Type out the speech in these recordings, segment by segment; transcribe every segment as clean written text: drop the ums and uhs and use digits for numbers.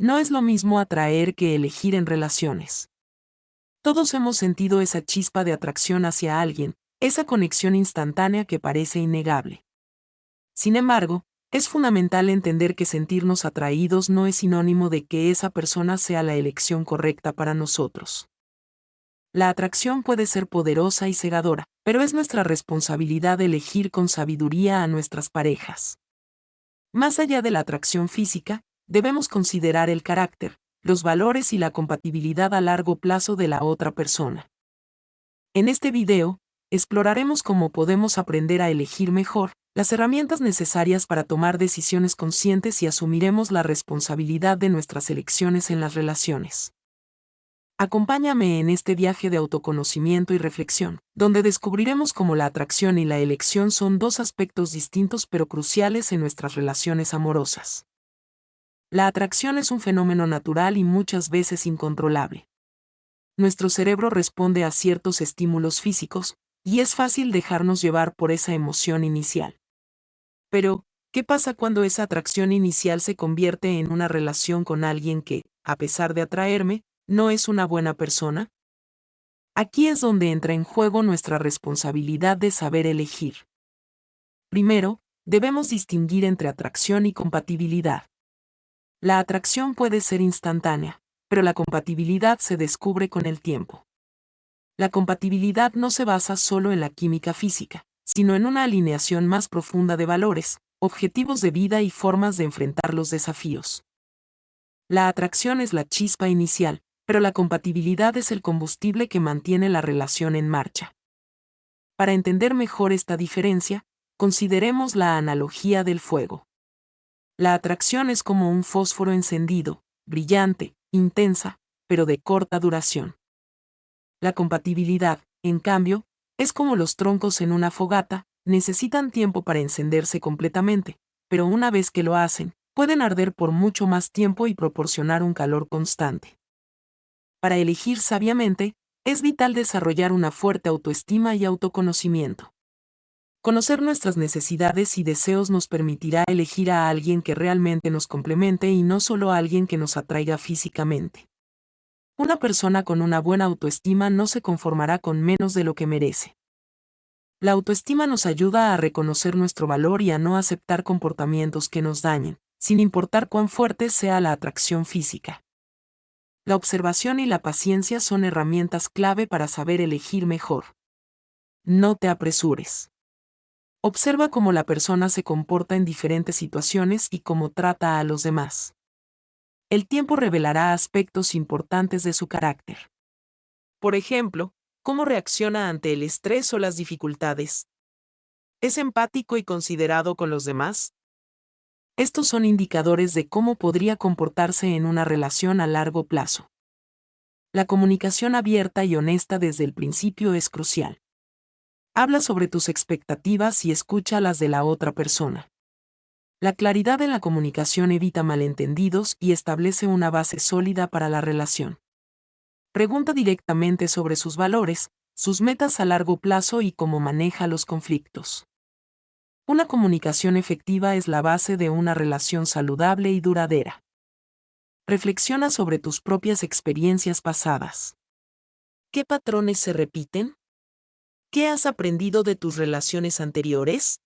No es lo mismo atraer que elegir en relaciones. Todos hemos sentido esa chispa de atracción hacia alguien, esa conexión instantánea que parece innegable. Sin embargo, es fundamental entender que sentirnos atraídos no es sinónimo de que esa persona sea la elección correcta para nosotros. La atracción puede ser poderosa y cegadora, pero es nuestra responsabilidad elegir con sabiduría a nuestras parejas. Más allá de la atracción física, debemos considerar el carácter, los valores y la compatibilidad a largo plazo de la otra persona. En este video, exploraremos cómo podemos aprender a elegir mejor, las herramientas necesarias para tomar decisiones conscientes y asumiremos la responsabilidad de nuestras elecciones en las relaciones. Acompáñame en este viaje de autoconocimiento y reflexión, donde descubriremos cómo la atracción y la elección son dos aspectos distintos pero cruciales en nuestras relaciones amorosas. La atracción es un fenómeno natural y muchas veces incontrolable. Nuestro cerebro responde a ciertos estímulos físicos, y es fácil dejarnos llevar por esa emoción inicial. Pero, ¿qué pasa cuando esa atracción inicial se convierte en una relación con alguien que, a pesar de atraerme, no es una buena persona? Aquí es donde entra en juego nuestra responsabilidad de saber elegir. Primero, debemos distinguir entre atracción y compatibilidad. La atracción puede ser instantánea, pero la compatibilidad se descubre con el tiempo. La compatibilidad no se basa solo en la química física, sino en una alineación más profunda de valores, objetivos de vida y formas de enfrentar los desafíos. La atracción es la chispa inicial, pero la compatibilidad es el combustible que mantiene la relación en marcha. Para entender mejor esta diferencia, consideremos la analogía del fuego. La atracción es como un fósforo encendido, brillante, intensa, pero de corta duración. La compatibilidad, en cambio, es como los troncos en una fogata, necesitan tiempo para encenderse completamente, pero una vez que lo hacen, pueden arder por mucho más tiempo y proporcionar un calor constante. Para elegir sabiamente, es vital desarrollar una fuerte autoestima y autoconocimiento. Conocer nuestras necesidades y deseos nos permitirá elegir a alguien que realmente nos complemente y no solo a alguien que nos atraiga físicamente. Una persona con una buena autoestima no se conformará con menos de lo que merece. La autoestima nos ayuda a reconocer nuestro valor y a no aceptar comportamientos que nos dañen, sin importar cuán fuerte sea la atracción física. La observación y la paciencia son herramientas clave para saber elegir mejor. No te apresures. Observa cómo la persona se comporta en diferentes situaciones y cómo trata a los demás. El tiempo revelará aspectos importantes de su carácter. Por ejemplo, cómo reacciona ante el estrés o las dificultades. ¿Es empático y considerado con los demás? Estos son indicadores de cómo podría comportarse en una relación a largo plazo. La comunicación abierta y honesta desde el principio es crucial. Habla sobre tus expectativas y escucha las de la otra persona. La claridad en la comunicación evita malentendidos y establece una base sólida para la relación. Pregunta directamente sobre sus valores, sus metas a largo plazo y cómo maneja los conflictos. Una comunicación efectiva es la base de una relación saludable y duradera. Reflexiona sobre tus propias experiencias pasadas. ¿Qué patrones se repiten? ¿Qué has aprendido de tus relaciones anteriores?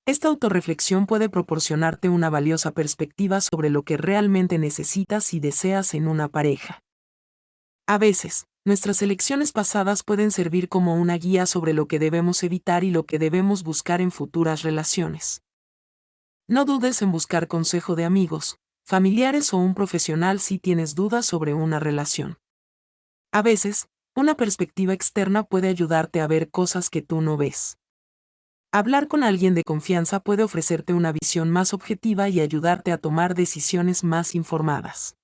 Esta autorreflexión puede proporcionarte una valiosa perspectiva sobre lo que realmente necesitas y deseas en una pareja. A veces, nuestras elecciones pasadas pueden servir como una guía sobre lo que debemos evitar y lo que debemos buscar en futuras relaciones. No dudes en buscar consejo de amigos, familiares o un profesional si tienes dudas sobre una relación. A veces, una perspectiva externa puede ayudarte a ver cosas que tú no ves. Hablar con alguien de confianza puede ofrecerte una visión más objetiva y ayudarte a tomar decisiones más informadas.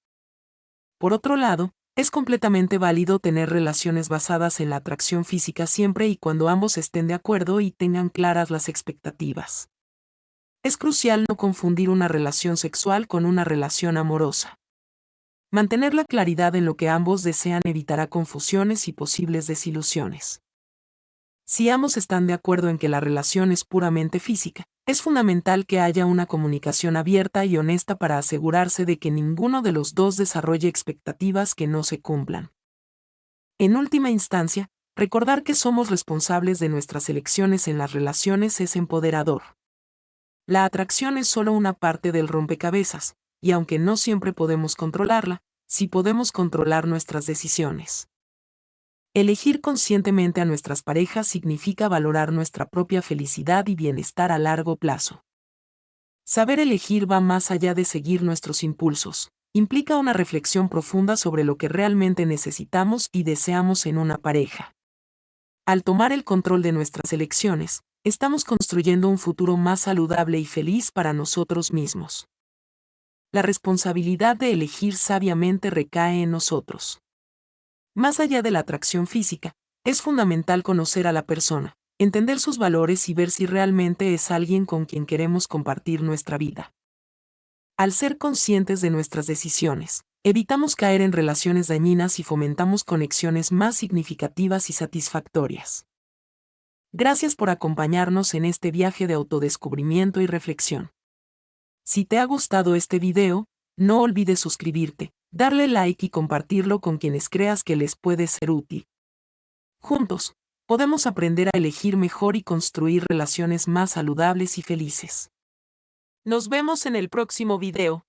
Por otro lado, es completamente válido tener relaciones basadas en la atracción física siempre y cuando ambos estén de acuerdo y tengan claras las expectativas. Es crucial no confundir una relación sexual con una relación amorosa. Mantener la claridad en lo que ambos desean evitará confusiones y posibles desilusiones. Si ambos están de acuerdo en que la relación es puramente física, Es fundamental que haya una comunicación abierta y honesta para asegurarse de que ninguno de los dos desarrolle expectativas que no se cumplan. En última instancia, recordar que somos responsables de nuestras elecciones en las relaciones es empoderador. La atracción es solo una parte del rompecabezas, y aunque no siempre podemos controlarla, sí podemos controlar nuestras decisiones. Elegir conscientemente a nuestras parejas significa valorar nuestra propia felicidad y bienestar a largo plazo. Saber elegir va más allá de seguir nuestros impulsos, implica una reflexión profunda sobre lo que realmente necesitamos y deseamos en una pareja. Al tomar el control de nuestras elecciones, estamos construyendo un futuro más saludable y feliz para nosotros mismos. La responsabilidad de elegir sabiamente recae en nosotros. Más allá de la atracción física, es fundamental conocer a la persona, entender sus valores y ver si realmente es alguien con quien queremos compartir nuestra vida. Al ser conscientes de nuestras decisiones, evitamos caer en relaciones dañinas y fomentamos conexiones más significativas y satisfactorias. Gracias por acompañarnos en este viaje de autodescubrimiento y reflexión. Si te ha gustado este video, no olvides suscribirte, darle like y compartirlo con quienes creas que les puede ser útil. Juntos, podemos aprender a elegir mejor y construir relaciones más saludables y felices. Nos vemos en el próximo video.